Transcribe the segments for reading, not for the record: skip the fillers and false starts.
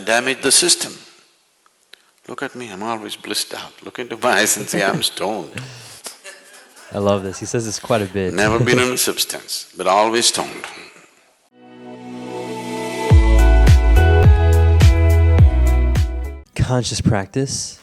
and damage the system. Look at me, I'm always blissed out. Look into my eyes and say, I'm stoned. I love this. He says this quite a bit. Never been on a substance, but always stoned. Conscious practice.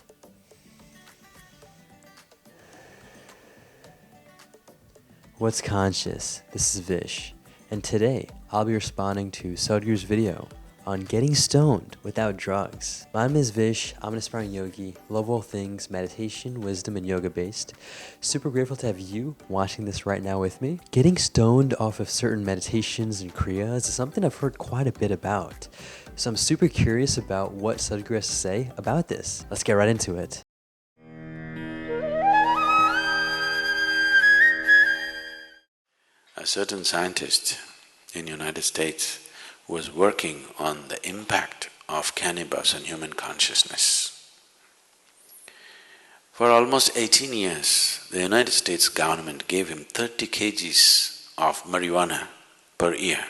What's conscious? This is Vish, and today I'll be responding to Sadhguru's video on getting stoned without drugs. My name is Vish, I'm an aspiring yogi, love all things meditation, wisdom, and yoga based. Super grateful to have you watching this right now with me. Getting stoned off of certain meditations and kriyas is something I've heard quite a bit about. So I'm super curious about what Sadhguru has to say about this. Let's get right into it. A certain scientist in the United States was working on the impact of cannabis on human consciousness. For almost 18 years, the United States government gave him 30 kgs of marijuana per year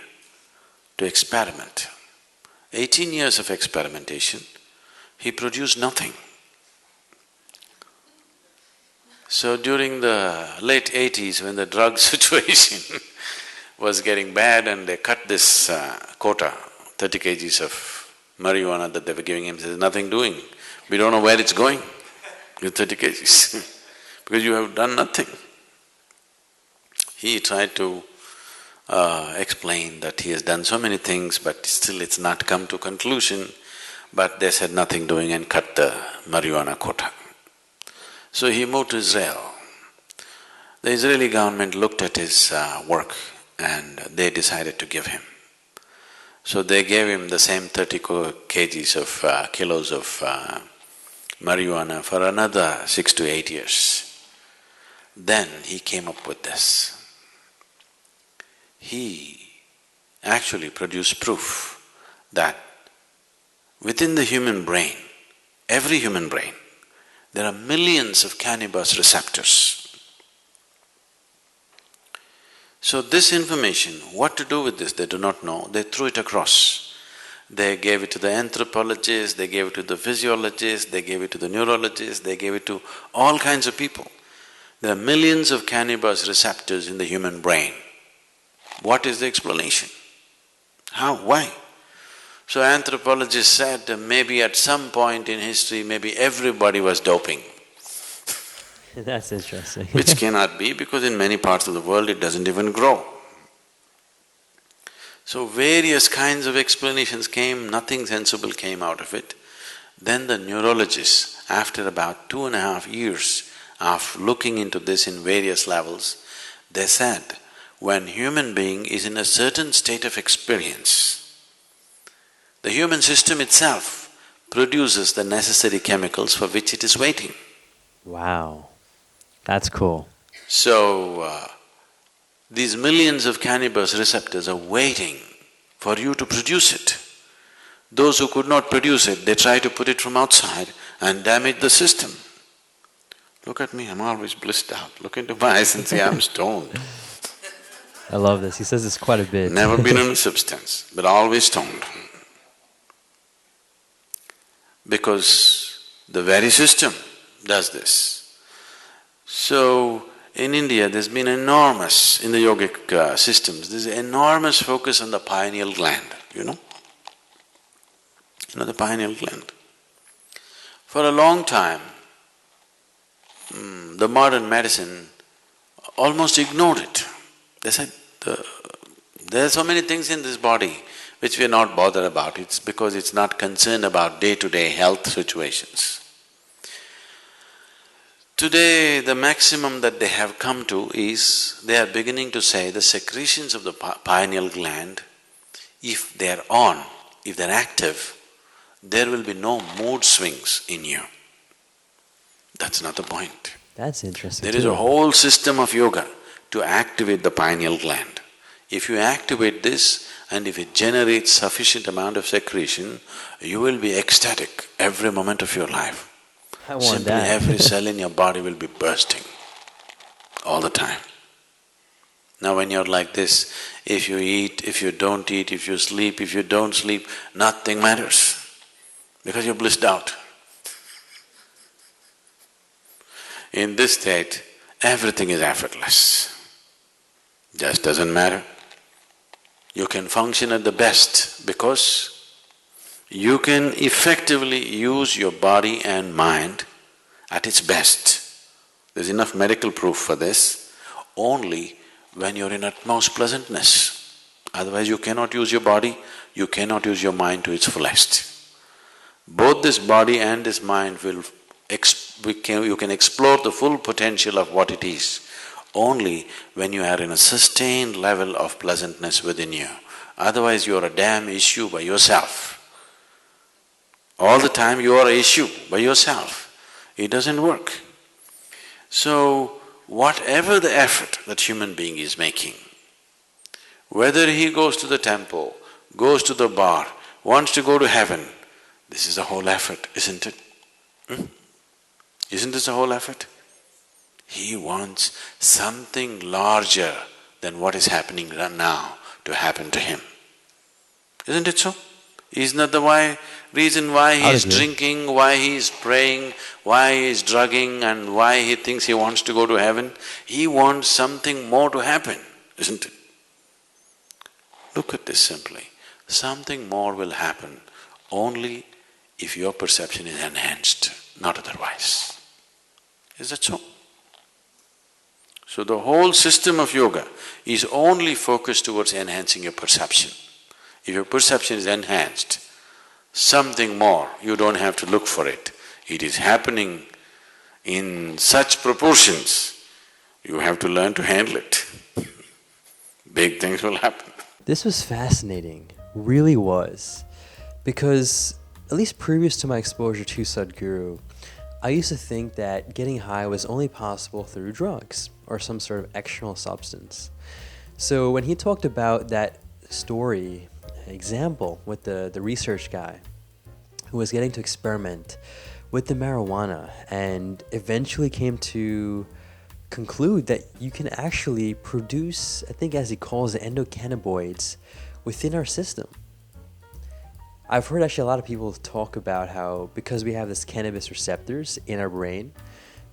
to experiment. 18 years of experimentation, he produced nothing. So during the late 80s, when the drug situation was getting bad and they cut this quota, 30 kgs of marijuana that they were giving him, there's nothing doing. We don't know where it's going with 30 kgs because you have done nothing. He tried to explain that he has done so many things but still it's not come to conclusion, but they said nothing doing and cut the marijuana quota. So he moved to Israel. The Israeli government looked at his work and they decided to give him. So they gave him the same 30 kgs of kilos of marijuana for another 6 to 8 years. Then he came up with this. He actually produced proof that within the human brain, every human brain, there are millions of cannabis receptors. So this information, what to do with this, they do not know, they threw it across. They gave it to the anthropologists, they gave it to the physiologists, they gave it to the neurologists, they gave it to all kinds of people. There are millions of cannabis receptors in the human brain. What is the explanation? How? Why? So anthropologists said maybe at some point in history, maybe everybody was doping. That's interesting. Which cannot be because in many parts of the world it doesn't even grow. So various kinds of explanations came, nothing sensible came out of it. Then the neurologists, after about 2.5 years of looking into this in various levels, they said, when human being is in a certain state of experience, the human system itself produces the necessary chemicals for which it is waiting. Wow, that's cool. So, these millions of cannabis receptors are waiting for you to produce it. Those who could not produce it, they try to put it from outside and damage the system. Look at me, I'm always blissed out. Look into my eyes and say, I'm stoned. I love this. He says this quite a bit. Never been on a substance, but always stoned. Because the very system does this. So, in India there's been enormous, in the yogic systems, there's enormous focus on the pineal gland, you know? You know the pineal gland? For a long time, the modern medicine almost ignored it. They said, there are so many things in this body which we are not bothered about, it's because it's not concerned about day-to-day health situations. Today, the maximum that they have come to is, they are beginning to say the secretions of the pineal gland, if they're on, if they're active, there will be no mood swings in you. That's not the point. That's interesting There is a whole system of yoga to activate the pineal gland. If you activate this and if it generates sufficient amount of secretion, you will be ecstatic every moment of your life. I want Simply that. every cell in your body will be bursting all the time. Now when you're like this, if you eat, if you don't eat, if you sleep, if you don't sleep, nothing matters. because you're blissed out. In this state, everything is effortless. Just doesn't matter. You can function at the best because you can effectively use your body and mind at its best. There's enough medical proof for this, only when you're in utmost pleasantness. Otherwise you cannot use your body, you cannot use your mind to its fullest. Both this body and this mind will you can explore the full potential of what it is only when you are in a sustained level of pleasantness within you. Otherwise you are a damn issue by yourself. All the time you are an issue by yourself. It doesn't work. So, whatever the effort that human being is making, whether he goes to the temple, goes to the bar, wants to go to heaven, this is the whole effort, isn't it? Isn't this the whole effort? He wants something larger than what is happening right now to happen to him. Isn't it so? Isn't that the reason why he is drinking, why he is praying, why he is drugging and why he thinks he wants to go to heaven? He wants something more to happen, isn't it? Look at this simply. Something more will happen only if your perception is enhanced, not otherwise. Is that so? So the whole system of yoga is only focused towards enhancing your perception. If your perception is enhanced, something more, you don't have to look for it. It is happening in such proportions, you have to learn to handle it. Big things will happen. This was fascinating, really was, because at least previous to my exposure to Sadhguru, I used to think that getting high was only possible through drugs or some sort of external substance. So when he talked about that story, example with the research guy who was getting to experiment with the marijuana and eventually came to conclude that you can actually produce, I think as he calls it, endocannabinoids within our system. I've heard actually a lot of people talk about how because we have this cannabis receptors in our brain,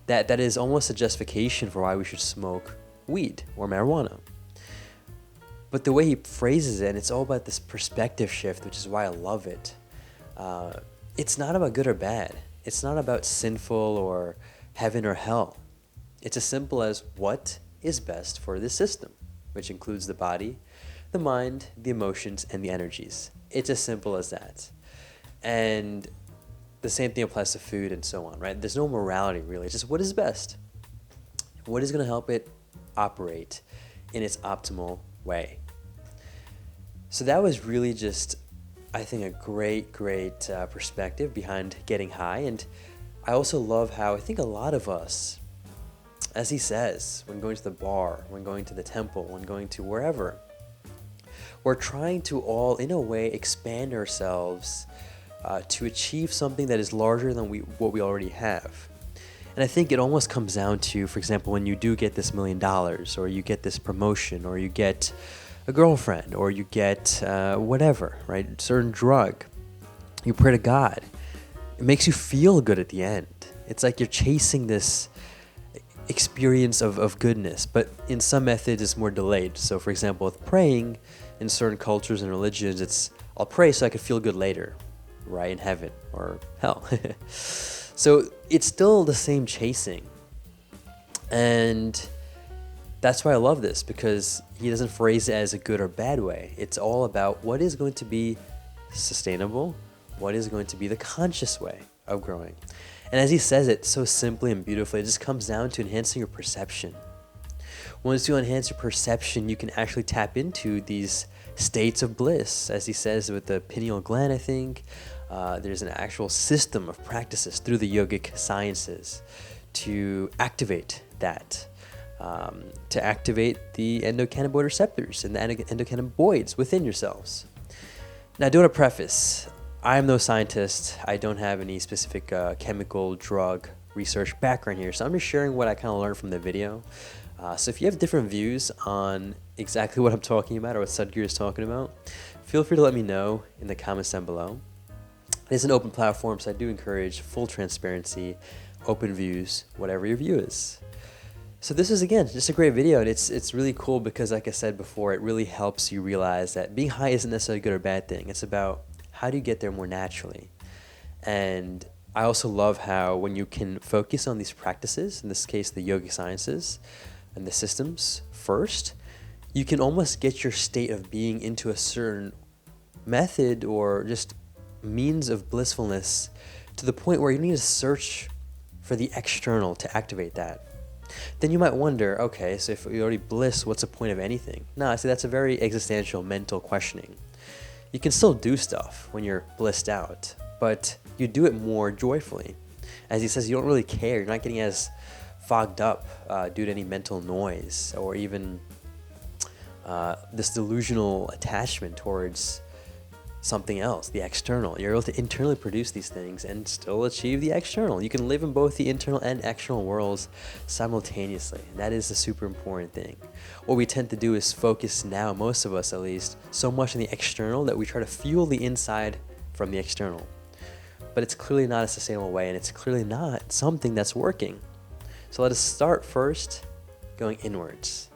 that is almost a justification for why we should smoke weed or marijuana. But the way he phrases it, and it's all about this perspective shift, which is why I love it. It's not about good or bad. It's not about sinful or heaven or hell. It's as simple as what is best for this system, which includes the body, the mind, the emotions, and the energies. It's as simple as that. And the same thing applies to food and so on, right? There's no morality really, it's just what is best. What is going to help it operate in its optimal way. So that was really just, I think, a great perspective behind getting high. And I also love how I think a lot of us, as he says, when going to the bar, when going to the temple, when going to wherever, we're trying to all, in a way, expand ourselves to achieve something that is larger than what we already have. And I think it almost comes down to, for example, when you do get this $1 million, or you get this promotion, or you get a girlfriend, or you get whatever, right? A certain drug. You pray to God. It makes you feel good at the end. It's like you're chasing this experience of goodness, but in some methods it's more delayed. So for example, with praying, in certain cultures and religions, it's I'll pray so I can feel good later, right, in heaven or hell. So it's still the same chasing. And that's why I love this, because he doesn't phrase it as a good or bad way. It's all about what is going to be sustainable, what is going to be the conscious way of growing. And as he says it so simply and beautifully, it just comes down to enhancing your perception. Once you enhance your perception, you can actually tap into these states of bliss. As he says with the pineal gland, I think, there's an actual system of practices through the yogic sciences to activate that, to activate the endocannabinoid receptors and the endocannabinoids within yourselves. Now, I do want to preface, I am no scientist. I don't have any specific chemical, drug research background here, so I'm just sharing what I kind of learned from the video. So if you have different views on exactly what I'm talking about or what Sadhguru is talking about, feel free to let me know in the comments down below. It is an open platform, so I do encourage full transparency, open views, whatever your view is. So this is, again, just a great video, and it's really cool because, like I said before, it really helps you realize that being high isn't necessarily a good or bad thing. It's about how do you get there more naturally. And I also love how when you can focus on these practices, in this case the yogic sciences and the systems first, you can almost get your state of being into a certain method or just means of blissfulness to the point where you need to search for the external to activate that. Then you might wonder, okay, so if you're already bliss, what's the point of anything? No, I see that's a very existential mental questioning. You can still do stuff when you're blissed out, but you do it more joyfully. As he says, you don't really care. You're not getting as fogged up due to any mental noise or even this delusional attachment towards something else, the external. You're able to internally produce these things and still achieve the external. You can live in both the internal and external worlds simultaneously. And that is the super important thing. What we tend to do is focus now, most of us at least, so much on the external that we try to fuel the inside from the external. But it's clearly not a sustainable way, and it's clearly not something that's working. So let us start first going inwards.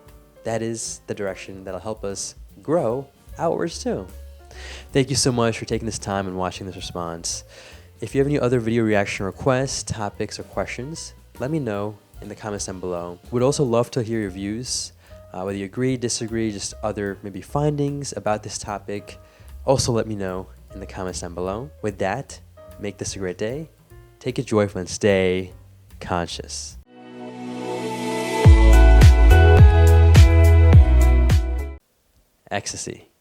That is the direction that'll help us grow outwards too. Thank you so much for taking this time and watching this response. If you have any other video reaction requests, topics, or questions, let me know in the comments down below. Would also love to hear your views, whether you agree, disagree, just other maybe findings about this topic. Also let me know in the comments down below. With that, make this a great day. Take it joyful and stay conscious. Ecstasy.